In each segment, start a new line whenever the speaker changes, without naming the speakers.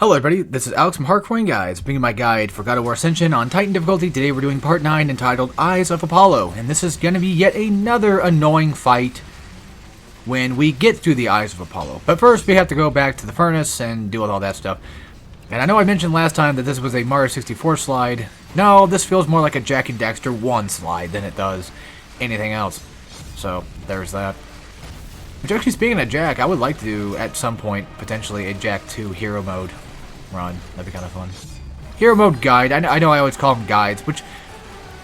Hello everybody, this is Alex from Hardcoring Guides, bringing my guide for God of War Ascension on Titan difficulty. Today we're doing part 9 entitled Eyes of Apollo, and this is going to be yet another annoying fight when we get through the Eyes of Apollo. But first we have to go back to the furnace and deal with all that stuff. And I know I mentioned last time that this was a Mario 64 slide. No, this feels more like a Jak and Daxter 1 slide than it does anything else. So, there's that. Which actually, speaking of Jak, I would like to do, at some point, potentially a Jak 2 Hero Mode run. That'd be kind of fun. Hero Mode Guide. I know I always call them guides, which,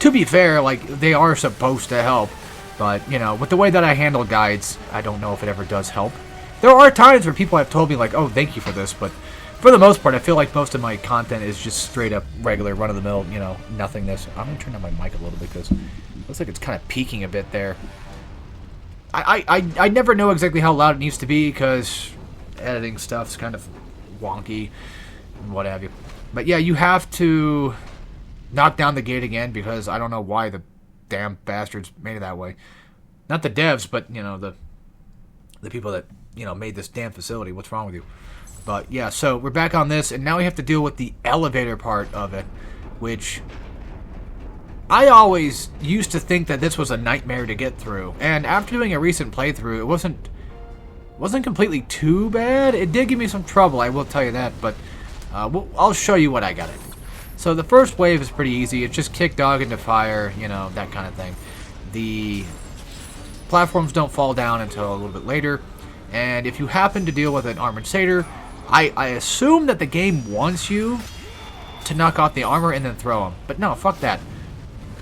to be fair, like, they are supposed to help. But, you know, with the way that I handle guides, I don't know if it ever does help. There are times where people have told me, like, oh, thank you for this, but for the most part, I feel like most of my content is just straight up regular, run-of-the-mill, you know, nothingness. I'm going to turn down my mic a little bit because it looks like it's kind of peaking a bit there. I never know exactly how loud it needs to be because editing stuff's kind of wonky and what have you. But yeah, you have to knock down the gate again because I don't know why the damn bastards made it that way. Not the devs, but, you know, the people that, you know, made this damn facility. What's wrong with you? But yeah, so we're back on this, and now we have to deal with the elevator part of it, which I always used to think that this was a nightmare to get through. And after doing a recent playthrough, it wasn't completely too bad. It did give me some trouble, I will tell you that, but I'll show you what I got it. So the first wave is pretty easy. It's just kick dog into fire, you know, that kind of thing. The platforms don't fall down until a little bit later. And if you happen to deal with an armored satyr, I assume that the game wants you to knock off the armor and then throw him. But no, fuck that.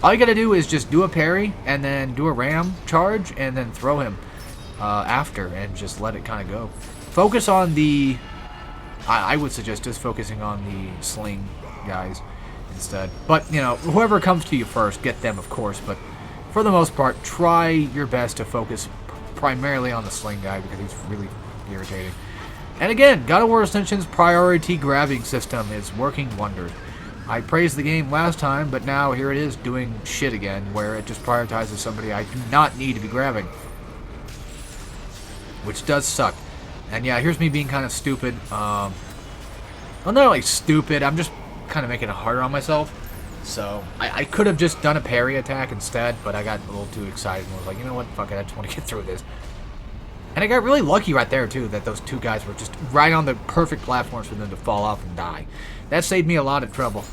All you gotta do is just do a parry, and then do a ram charge, and then throw him after, and just let it kind of go. Focus on the... I would suggest just focusing on the sling guys instead. But, you know, whoever comes to you first, get them, of course. But for the most part, try your best to focus primarily on the sling guy, because he's really irritating. And again, God of War Ascension's priority grabbing system is working wonders. I praised the game last time, but now here it is doing shit again, where it just prioritizes somebody I do not need to be grabbing. Which does suck. And yeah, here's me being kind of stupid. Well, not really stupid, I'm just kind of making it harder on myself. So, I could have just done a parry attack instead, but I got a little too excited and was like, you know what, fuck it, I just want to get through this. And I got really lucky right there, too, that those two guys were just right on the perfect platforms for them to fall off and die. That saved me a lot of trouble.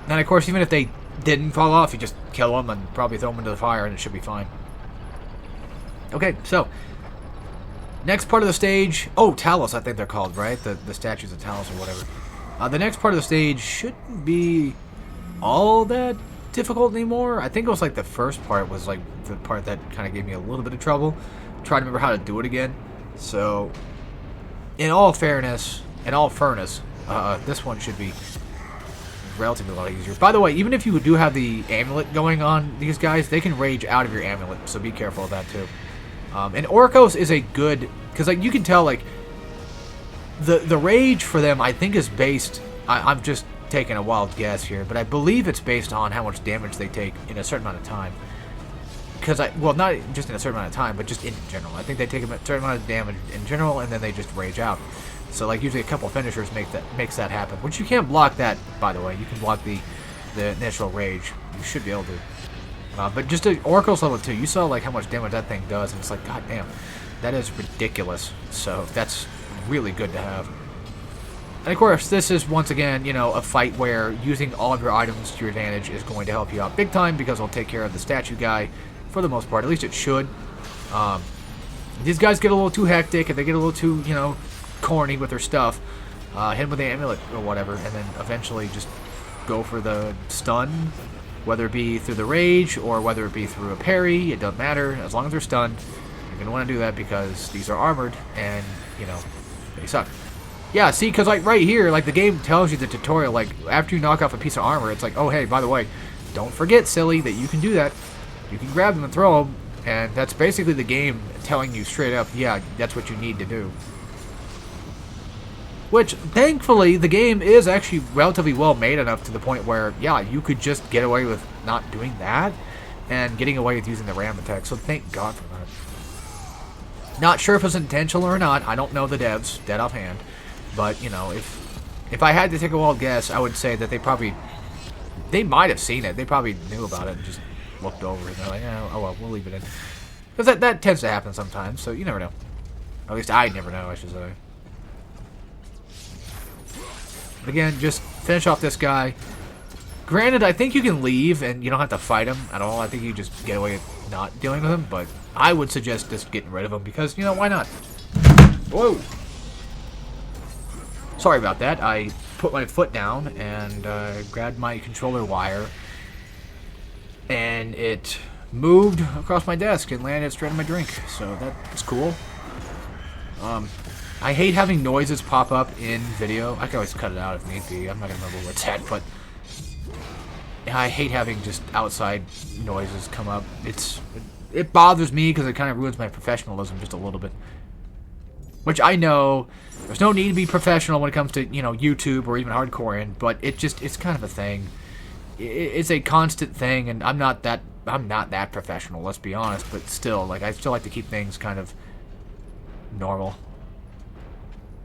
And of course, even if they didn't fall off, you just kill them and probably throw them into the fire and it should be fine. Okay, so next part of the stage... Oh, Talos, I think they're called, right? The statues of Talos or whatever. The next part of the stage shouldn't be all that difficult anymore. I think it was like the first part was like the part that kind of gave me a little bit of trouble. Trying to remember how to do it again. So, in all fairness, this one should be relatively a lot easier. By the way, even if you do have the amulet going on these guys, they can rage out of your amulet, so be careful of that too. And Orcos is a good, because like you can tell, like the rage for them, I think, is based. I'm just taking a wild guess here, but I believe it's based on how much damage they take in a certain amount of time. Because well, not just in a certain amount of time, but just in general. I think they take a certain amount of damage in general, and then they just rage out. So, like, usually a couple finishers makes that happen. Which you can't block that, by the way. You can block the initial rage. You should be able to. But just at Oracle's level 2, you saw, like, how much damage that thing does, and it's like, god damn, that is ridiculous. So, that's really good to have. And, of course, this is, once again, you know, a fight where using all of your items to your advantage is going to help you out big time, because it'll take care of the statue guy, for the most part. At least it should. These guys get a little too hectic, and they get a little too, you know, corny with their stuff. Hit him with the amulet or whatever, and then eventually just go for the stun, whether it be through the rage or whether it be through a parry. It doesn't matter. As long as they're stunned, you're going to want to do that because these are armored and, you know, they suck. Yeah, see, because like right here, like the game tells you the tutorial, like after you knock off a piece of armor, it's like, oh hey, by the way, don't forget, silly, that you can do that. You can grab them and throw them, and that's basically the game telling you straight up, yeah, that's what you need to do. Which, thankfully, the game is actually relatively well made enough to the point where, yeah, you could just get away with not doing that and getting away with using the ram attack, so thank God for that. Not sure if it's intentional or not. I don't know the devs, dead offhand. But, you know, if I had to take a wild guess, I would say that they might have seen it. They probably knew about it and just looked over it. And they're like, oh well, we'll leave it in. Because that tends to happen sometimes, so you never know. At least I never know, I should say. But again, just finish off this guy. Granted, I think you can leave and you don't have to fight him at all. I think you just get away with not dealing with him, but I would suggest just getting rid of him because, you know, why not? Whoa! Sorry about that. I put my foot down and grabbed my controller wire, and it moved across my desk and landed straight on my drink. So that's cool. I hate having noises pop up in video. I can always cut it out if need be. I'm not gonna remember what's at, but I hate having just outside noises come up. It bothers me because it kind of ruins my professionalism just a little bit. Which I know there's no need to be professional when it comes to, you know, YouTube or even hardcore in, but it's kind of a thing. It's a constant thing, and I'm not that professional, let's be honest, but still, like, I still like to keep things kind of normal.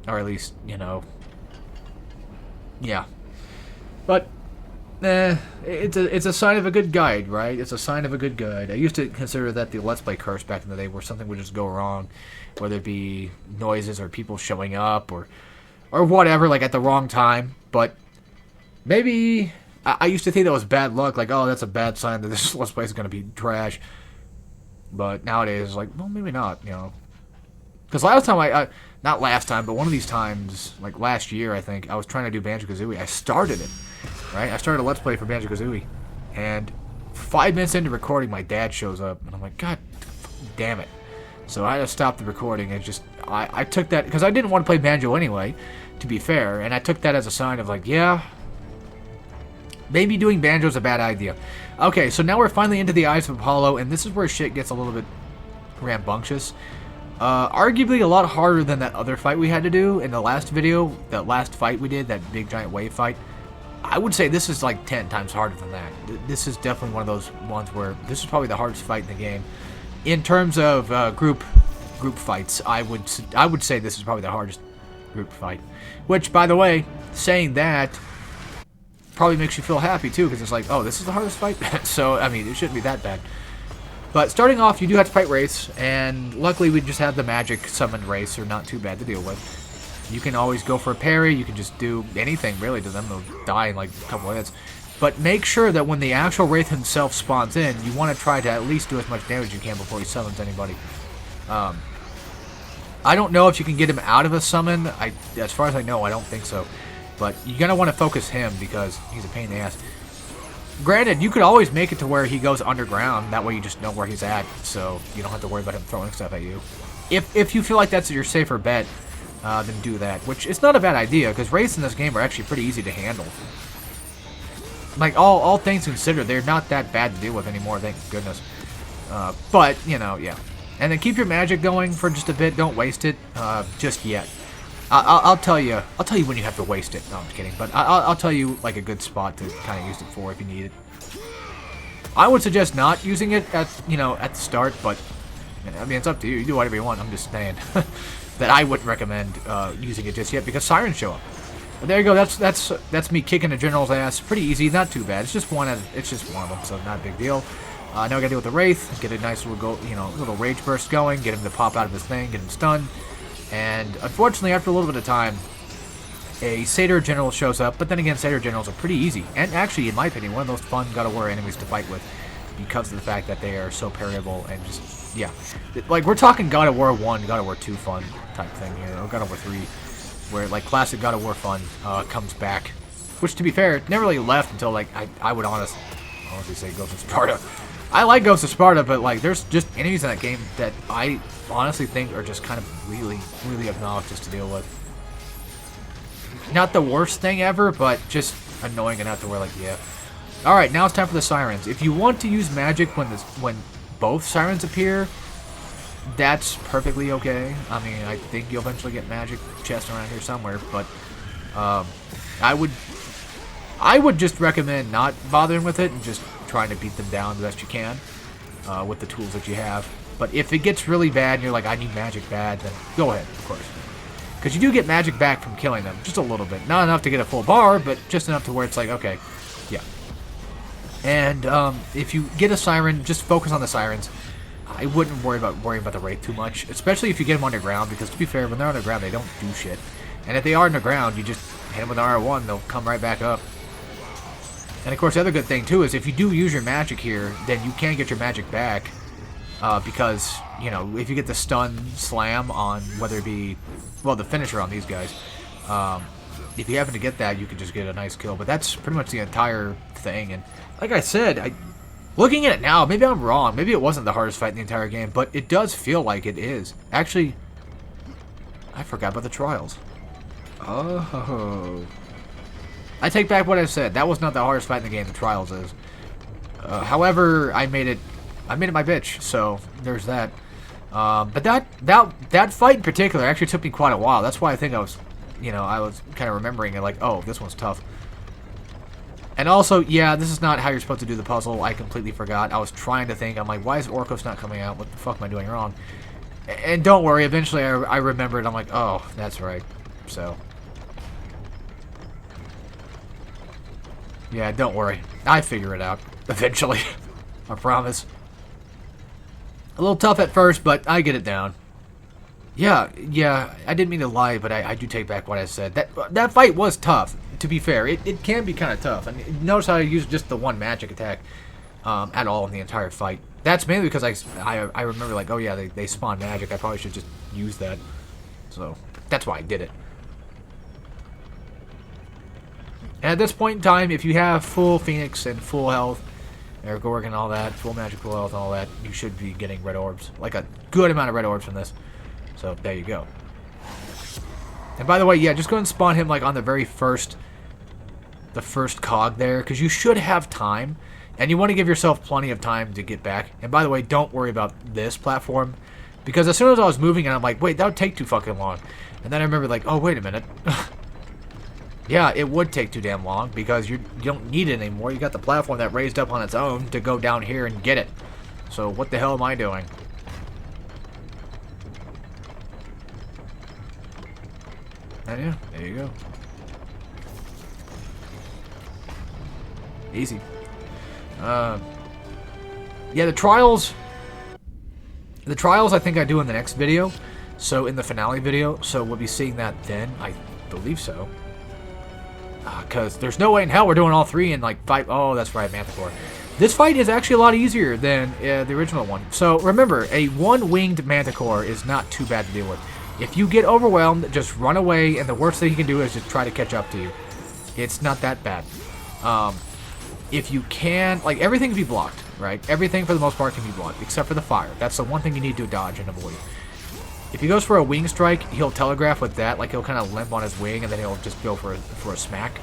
Or at least, you know, yeah. But it's a sign of a good guide, right? It's a sign of a good guide. I used to consider that the Let's Play curse back in the day, where something would just go wrong, whether it be noises or people showing up or whatever, like at the wrong time. But maybe I used to think that was bad luck, like, oh, that's a bad sign that this Let's Play is going to be trash. But nowadays, it's like, well, maybe not, you know. Because last time not last time, but one of these times, like last year, I think, I was trying to do Banjo-Kazooie. I started it, right? I started a Let's Play for Banjo-Kazooie. And 5 minutes into recording, my dad shows up. And I'm like, God damn it. So I had to stop the recording and just, I took that, because I didn't want to play Banjo anyway, to be fair. And I took that as a sign of like, yeah, maybe doing Banjo is a bad idea. Okay, so now we're finally into the Eyes of Apollo, and this is where shit gets a little bit rambunctious. Arguably a lot harder than that other fight we had to do in the last video. That last fight we did, that big giant wave fight. I would say this is like 10 times harder than that. This is definitely one of those ones where this is probably the hardest fight in the game. In terms of group fights, I would say this is probably the hardest group fight. Which, by the way, saying that probably makes you feel happy too, because it's like, oh, this is the hardest fight? So, I mean, it shouldn't be that bad. But starting off, you do have to fight Wraiths, and luckily we just have the magic summoned Wraiths, so not too bad to deal with. You can always go for a parry, you can just do anything really to them, they'll die in like a couple of hits. But make sure that when the actual Wraith himself spawns in, you want to try to at least do as much damage as you can before he summons anybody. I don't know if you can get him out of a summon, as far as I know, I don't think so. But you're going to want to focus him because he's a pain in the ass. Granted, you could always make it to where he goes underground. That way you just know where he's at, so you don't have to worry about him throwing stuff at you. If you feel like that's your safer bet, then do that. Which, it's not a bad idea, because Wraiths in this game are actually pretty easy to handle. Like, all things considered, they're not that bad to deal with anymore, thank goodness. But, you know, yeah. And then keep your magic going for just a bit. Don't waste it just yet. I'll tell you when you have to waste it. No, I'm just kidding. But I'll tell you like a good spot to kind of use it for if you need it. I would suggest not using it at the start, but I mean it's up to you. You do whatever you want. I'm just saying that I wouldn't recommend using it just yet because sirens show up. But there you go. That's me kicking the general's ass. Pretty easy. Not too bad. It's just one of them, so not a big deal. Now I gotta deal with the Wraith. Get a nice little rage burst going. Get him to pop out of his thing. Get him stunned. And unfortunately, after a little bit of time, a Satyr General shows up. But then again, Satyr Generals are pretty easy. And actually, in my opinion, one of those fun God of War enemies to fight with. Because of the fact that they are so parryable and just, yeah. Like, we're talking God of War 1, God of War 2 fun type thing here. Or God of War 3. Where, like, classic God of War fun comes back. Which, to be fair, never really left until, like, I would honestly say Ghost of Sparta. I like Ghost of Sparta, but, like, there's just enemies in that game that I honestly think are just kind of really, really obnoxious to deal with. Not the worst thing ever, but just annoying enough to where, like, yeah. Alright, now it's time for the Sirens. If you want to use magic when both Sirens appear, that's perfectly okay. I mean, I think you'll eventually get magic chests around here somewhere, but I would just recommend not bothering with it and just trying to beat them down the best you can with the tools that you have. But if it gets really bad and you're like, I need magic bad, then go ahead, of course. Because you do get magic back from killing them, just a little bit. Not enough to get a full bar, but just enough to where it's like, okay, yeah. And if you get a siren, just focus on the sirens. I wouldn't worry about the Wraith too much, especially if you get them underground, because to be fair, when they're underground, they don't do shit. And if they are underground, you just hit them with R1, they'll come right back up. And of course, the other good thing too is if you do use your magic here, then you can get your magic back, because, you know, if you get the stun slam on, whether it be, well, the finisher on these guys, if you happen to get that, you can just get a nice kill. But that's pretty much the entire thing. And like I said, looking at it now, maybe I'm wrong. Maybe it wasn't the hardest fight in the entire game, but it does feel like it is. Actually, I forgot about the trials. Oh. I take back what I said. That was not the hardest fight in the game. The trials is. However, I made it my bitch. So there's that. But that fight in particular actually took me quite a while. That's why I think I was kind of remembering it like, oh, this one's tough. And also, yeah, this is not how you're supposed to do the puzzle. I completely forgot. I was trying to think. I'm like, why is Orcos not coming out? What the fuck am I doing wrong? And don't worry. Eventually, I remembered. I'm like, oh, that's right. So. Yeah, don't worry. I figure it out. Eventually. I promise. A little tough at first, but I get it down. Yeah, I didn't mean to lie, but I do take back what I said. That fight was tough, to be fair. It can be kind of tough. And notice how I used just the one magic attack at all in the entire fight. That's mainly because I remember, like, oh yeah, they spawn magic. I probably should just use that. So, that's why I did it. And at this point in time, if you have full Phoenix and full health, or Gorgon and all that, full magic, full health and all that, you should be getting red orbs. Like a good amount of red orbs from this. So, there you go. And by the way, yeah, just go and spawn him like on the very first, the first cog there, because you should have time, and you want to give yourself plenty of time to get back. And by the way, don't worry about this platform, because as soon as I was moving, and I'm like, wait, that would take too fucking long. And then I remember like, oh, wait a minute. Yeah, it would take too damn long, because you don't need it anymore. You got the platform that raised up on its own to go down here and get it. So what the hell am I doing? And yeah, there you go. Easy. Yeah, the trials I think I do in the next video. So in the finale video. So we'll be seeing that then. I believe so. Because there's no way in hell we're doing all three in like 5. Oh, that's right, Manticore. This fight is actually a lot easier than the original one. So remember, a one-winged Manticore is not too bad to deal with. If you get overwhelmed, just run away, and the worst thing you can do is just try to catch up to you. It's not that bad. If you can, like, everything can be blocked, right? Everything for the most part can be blocked, except for the fire. That's the one thing you need to dodge and avoid. If he goes for a wing strike, he'll telegraph with that, like he'll kind of limp on his wing, and then he'll just go for a smack.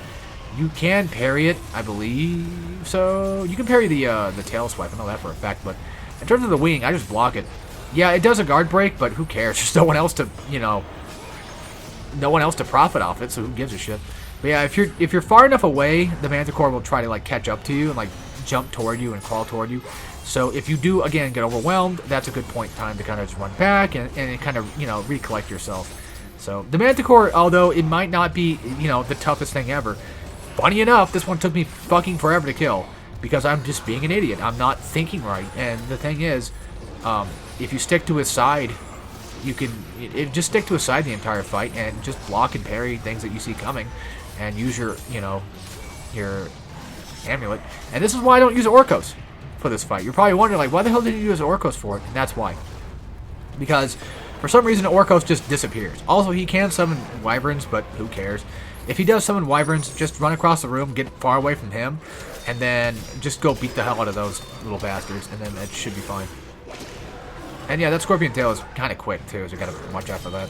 You can parry it, I believe. So you can parry the tail swipe. I know that for a fact. But in terms of the wing, I just block it. Yeah, it does a guard break, but who cares? There's no one else to, no one else to profit off it. So who gives a shit? But yeah, if you're far enough away, the Manticore will try to like catch up to you and like jump toward you and crawl toward you. So if you do, again, get overwhelmed, that's a good point in time to kind of just run back and kind of, recollect yourself. So the Manticore, although it might not be, the toughest thing ever, funny enough, this one took me fucking forever to kill because I'm just being an idiot. I'm not thinking right. And the thing is, if you stick to his side, you can just stick to his side the entire fight and just block and parry things that you see coming and use your amulet. And this is why I don't use Orcos for this fight. You're probably wondering, like, why the hell did you use Orcos for it? And that's why. Because for some reason Orcos just disappears. Also, he can summon wyverns, but who cares? If he does summon wyverns, just run across the room, get far away from him, and then just go beat the hell out of those little bastards, and then it should be fine. And yeah, that scorpion tail is kind of quick too, so you gotta watch out for that.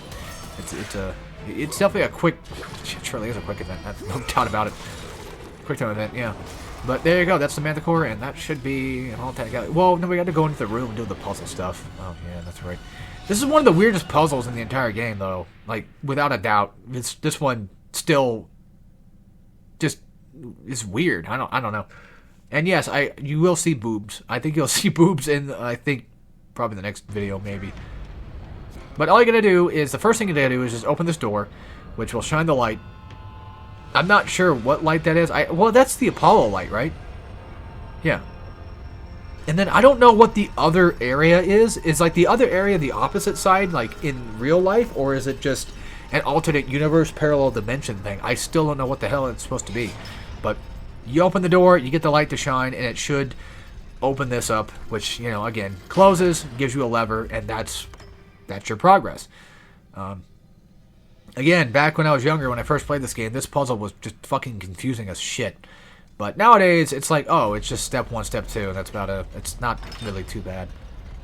It's definitely a quick. It surely is a quick event. No doubt about it. Quick time event, yeah. But there you go. That's the Manticore, and that should be an all-time gallery. Well, no, we got to go into the room and do the puzzle stuff. Oh yeah, that's right. This is one of the weirdest puzzles in the entire game, though. Like, without a doubt, this one still just is weird. I don't know. And yes, you will see boobs. I think you'll see boobs in, I think, probably the next video, maybe. But all you gotta do is, the first thing you gotta do is just open this door, which will shine the light. I'm not sure what light that is. Well, that's the Apollo light, right? Yeah. And then I don't know what the other area is. Is like the other area the opposite side, like in real life, or is it just an alternate universe, parallel dimension thing? I still don't know what the hell it's supposed to be. But you open the door, you get the light to shine, and it should open this up, which, you know, again, closes, gives you a lever, and that's your progress. Again, back when I was younger, when I first played this game, this puzzle was just fucking confusing as shit. But nowadays, it's like, oh, it's just step 1, step 2, and that's about it. It's not really too bad,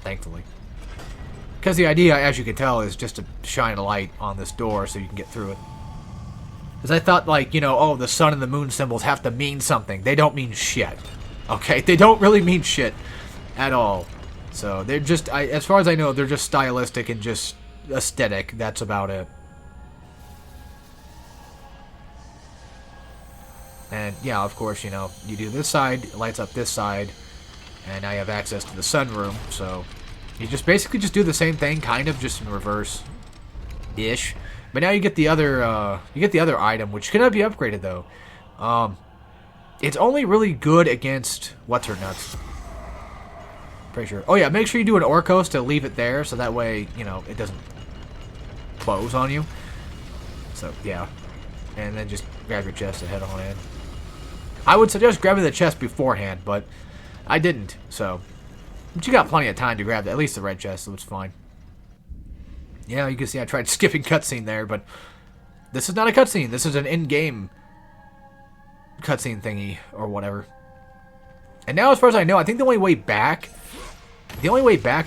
thankfully. Because the idea, as you can tell, is just to shine a light on this door so you can get through it. Because I thought, like, you know, oh, the sun and the moon symbols have to mean something. They don't mean shit. Okay? They don't really mean shit at all. So, they're just, as far as I know, they're just stylistic and just aesthetic. That's about it. And, yeah, of course, you know, you do this side, it lights up this side, and now you have access to the sunroom, so you just basically just do the same thing, kind of, just in reverse-ish. But now you get the other, item, which cannot be upgraded, though. It's only really good against what's-her-nuts. Pretty sure. Oh, yeah, make sure you do an Orcos to leave it there, so that way, you know, it doesn't close on you. So, yeah. And then just grab your chest and head on in. I would suggest grabbing the chest beforehand, but I didn't, so. But you got plenty of time to grab at least the red chest, so it's fine. Yeah, you can see I tried skipping cutscene there, but this is not a cutscene. This is an in-game cutscene thingy, or whatever. And now, as far as I know, I think the only way back,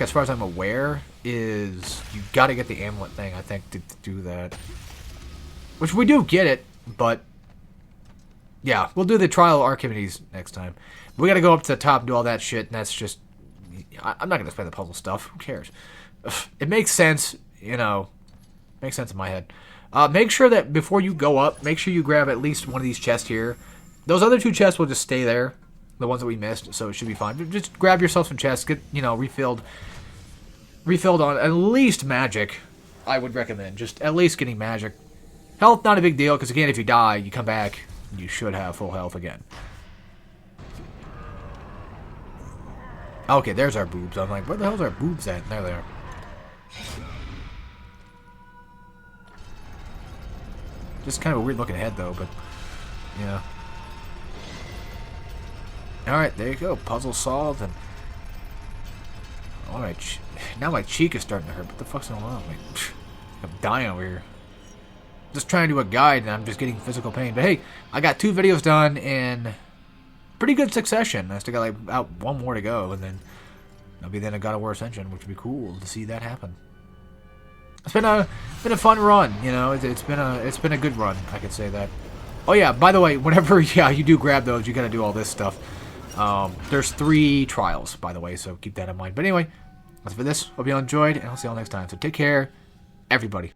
as far as I'm aware, is you gotta get the amulet thing, I think, to do that. Which we do get it, but yeah, we'll do the Trial of Archimedes next time. We gotta go up to the top and do all that shit, and that's just, I'm not gonna explain the puzzle stuff. Who cares? It makes sense, you know. Makes sense in my head. Make sure that before you go up, make sure you grab at least one of these chests here. Those other 2 chests will just stay there, the ones that we missed, so it should be fine. Just grab yourself some chests, get, you know, refilled on at least magic. I would recommend just at least getting magic. Health, not a big deal, because again, if you die, you come back, you should have full health again. Okay, there's our boobs. I'm like, where the hell's our boobs at? There they are. Just kind of a weird looking head, though, but yeah. Alright, there you go. Puzzle solved, and alright, now my cheek is starting to hurt. What the fuck's going on? Like, I'm dying over here. Just trying to do a guide, and I'm just getting physical pain. But hey, I got 2 videos done in pretty good succession. I still got like about 1 more to go, and then I'll be then a God of War Ascension, which would be cool to see that happen. It's been a fun run, you know. It's been a good run, I could say that. Oh yeah, by the way, whenever you do grab those, you got to do all this stuff. There's 3 trials, by the way, so keep that in mind. But anyway, that's for this. Hope you all enjoyed, and I'll see you all next time. So take care, everybody.